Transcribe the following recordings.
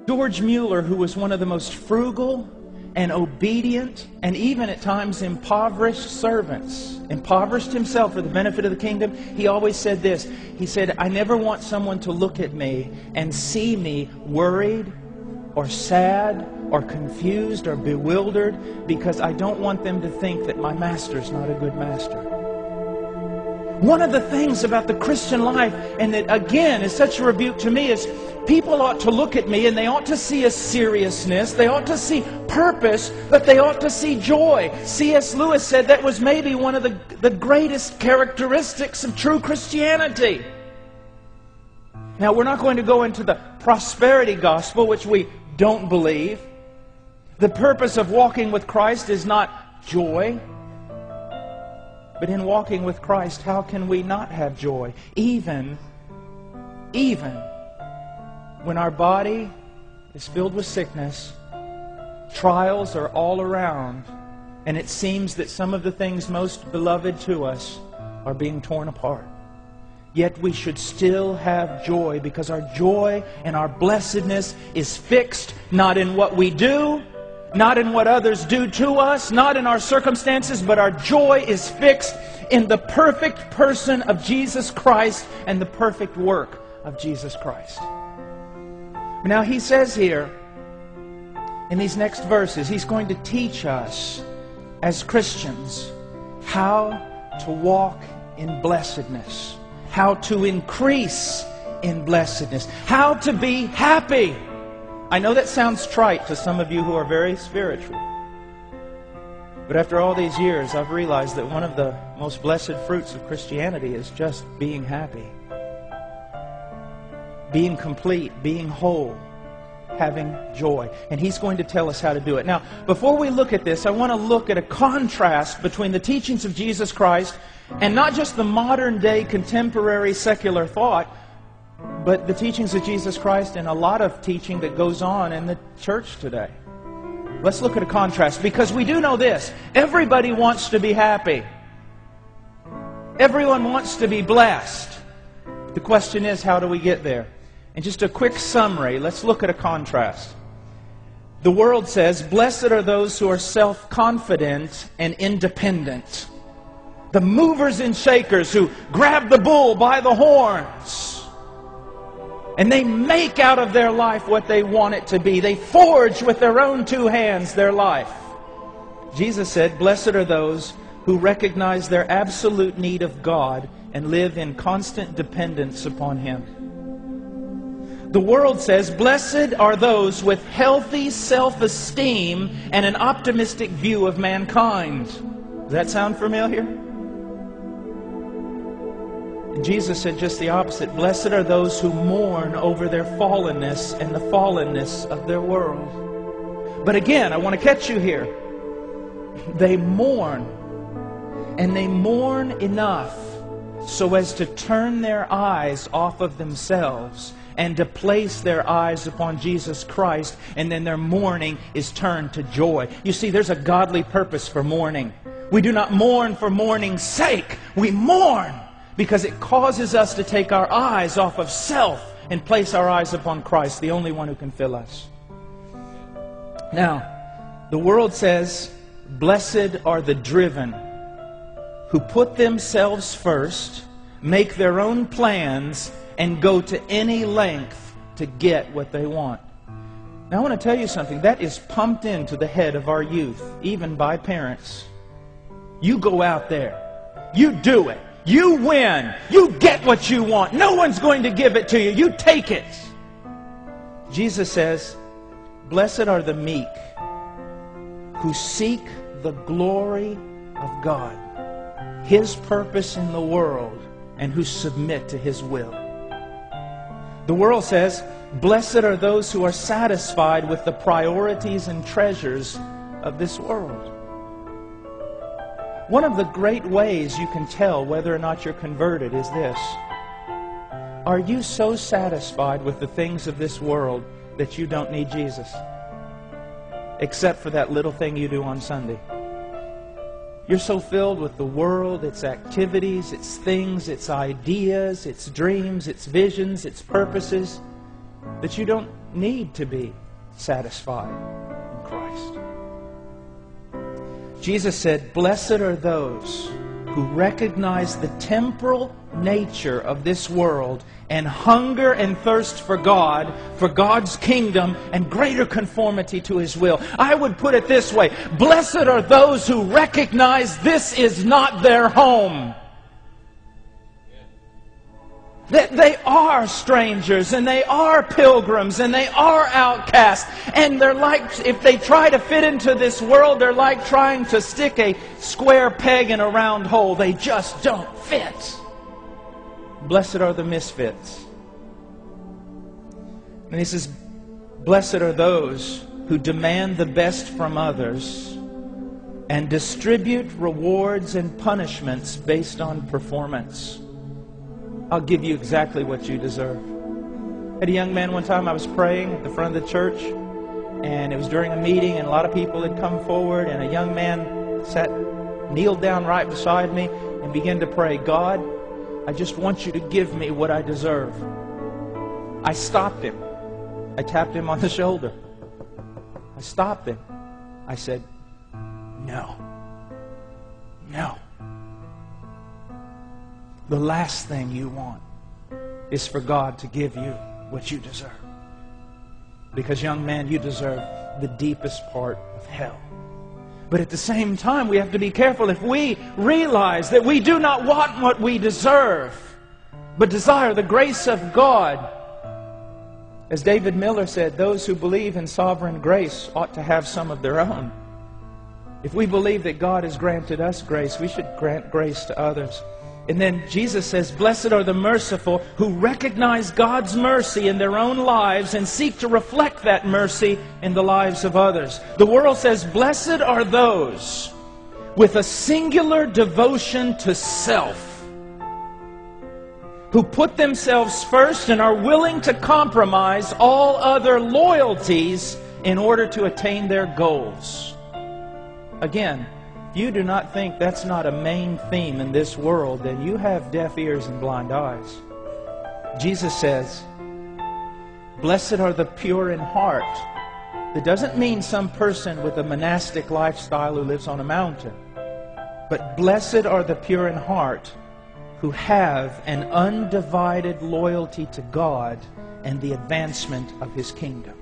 George Mueller, who was one of the most frugal and obedient and even at times impoverished servants, impoverished himself for the benefit of the kingdom, he always said this. He said, I never want someone to look at me and see me worried or sad or confused or bewildered, because I don't want them to think that my master's not a good master. One of the things about the Christian life, and that again is such a rebuke to me, is people ought to look at me and they ought to see a seriousness, they ought to see purpose, but they ought to see joy. C.S. Lewis said that was maybe one of the greatest characteristics of true Christianity. Now, we're not going to go into the prosperity gospel, which we don't believe. The purpose of walking with Christ is not joy. But in walking with Christ, how can we not have joy? Even when our body is filled with sickness, trials are all around, and it seems that some of the things most beloved to us are being torn apart. Yet we should still have joy, because our joy and our blessedness is fixed not in what we do, not in what others do to us, not in our circumstances, but our joy is fixed in the perfect person of Jesus Christ and the perfect work of Jesus Christ. Now he says here, in these next verses, he's going to teach us as Christians how to walk in blessedness, how to increase in blessedness, how to be happy. I know that sounds trite to some of you who are very spiritual. But after all these years, I've realized that one of the most blessed fruits of Christianity is just being happy. Being complete, being whole, having joy. And he's going to tell us how to do it. Now, before we look at this, I want to look at a contrast between the teachings of Jesus Christ and not just the modern day contemporary secular thought, but the teachings of Jesus Christ and a lot of teaching that goes on in the church today. Let's look at a contrast, because we do know this. Everybody wants to be happy. Everyone wants to be blessed. The question is, how do we get there? And just a quick summary, let's look at a contrast. The world says, blessed are those who are self-confident and independent. The movers and shakers who grab the bull by the horns. And they make out of their life what they want it to be. They forge with their own two hands their life. Jesus said, blessed are those who recognize their absolute need of God and live in constant dependence upon Him. The world says, blessed are those with healthy self-esteem and an optimistic view of mankind. Does that sound familiar? And Jesus said just the opposite. Blessed are those who mourn over their fallenness and the fallenness of their world. But again, I want to catch you here. They mourn. And they mourn enough so as to turn their eyes off of themselves and to place their eyes upon Jesus Christ, and then their mourning is turned to joy. You see, there's a godly purpose for mourning. We do not mourn for mourning's sake. We mourn because it causes us to take our eyes off of self and place our eyes upon Christ, the only one who can fill us. Now, the world says, blessed are the driven, who put themselves first, make their own plans, and go to any length to get what they want. Now I want to tell you something. That is pumped into the head of our youth, even by parents. You go out there. You do it. You win. You get what you want. No one's going to give it to you. You take it. Jesus says, blessed are the meek, who seek the glory of God, His purpose in the world, and who submit to His will. The world says, blessed are those who are satisfied with the priorities and treasures of this world. One of the great ways you can tell whether or not you're converted is this. Are you so satisfied with the things of this world that you don't need Jesus? Except for that little thing you do on Sunday. You're so filled with the world, its activities, its things, its ideas, its dreams, its visions, its purposes, that you don't need to be satisfied in Christ. Jesus said, "Blessed are those who recognize the temporal nature of this world and hunger and thirst for God, for God's kingdom, and greater conformity to His will." I would put it this way: blessed are those who recognize this is not their home. That they are strangers, and they are pilgrims, and they are outcasts. And they're like, if they try to fit into this world, they're like trying to stick a square peg in a round hole. They just don't fit. Blessed are the misfits. And He says, blessed are those who demand the best from others and distribute rewards and punishments based on performance. I'll give you exactly what you deserve. I had a young man one time, I was praying at the front of the church, and it was during a meeting, and a lot of people had come forward, and a young man kneeled down right beside me and began to pray, "God, I just want you to give me what I deserve." I stopped him. I tapped him on the shoulder. I stopped him. I said, "No. No. The last thing you want is for God to give you what you deserve. Because, young man, you deserve the deepest part of hell." But at the same time, we have to be careful. If we realize that we do not want what we deserve, but desire the grace of God, as David Miller said, those who believe in sovereign grace ought to have some of their own. If we believe that God has granted us grace, we should grant grace to others. And then Jesus says, blessed are the merciful who recognize God's mercy in their own lives and seek to reflect that mercy in the lives of others. The world says, blessed are those with a singular devotion to self, who put themselves first and are willing to compromise all other loyalties in order to attain their goals. Again, if you do not think that's not a main theme in this world, then you have deaf ears and blind eyes. Jesus says, blessed are the pure in heart. That doesn't mean some person with a monastic lifestyle who lives on a mountain. But blessed are the pure in heart, who have an undivided loyalty to God and the advancement of His kingdom.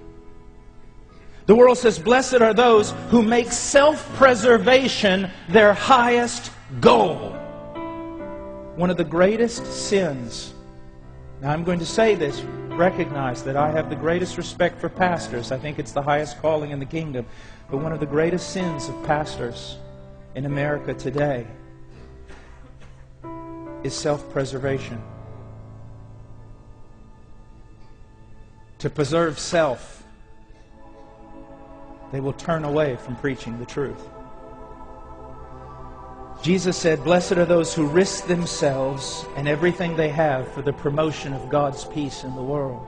The world says, blessed are those who make self-preservation their highest goal. One of the greatest sins, now I'm going to say this, recognize that I have the greatest respect for pastors. I think it's the highest calling in the kingdom. But one of the greatest sins of pastors in America today is self-preservation. To preserve self, they will turn away from preaching the truth. Jesus said, blessed are those who risk themselves and everything they have for the promotion of God's peace in the world.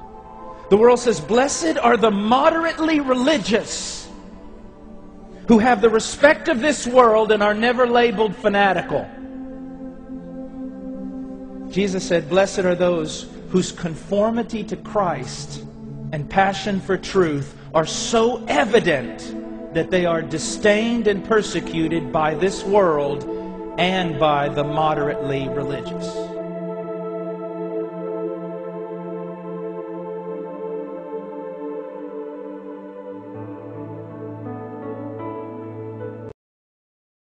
The world says, blessed are the moderately religious, who have the respect of this world and are never labeled fanatical. Jesus said, blessed are those whose conformity to Christ and passion for truth are so evident that they are disdained and persecuted by this world and by the moderately religious.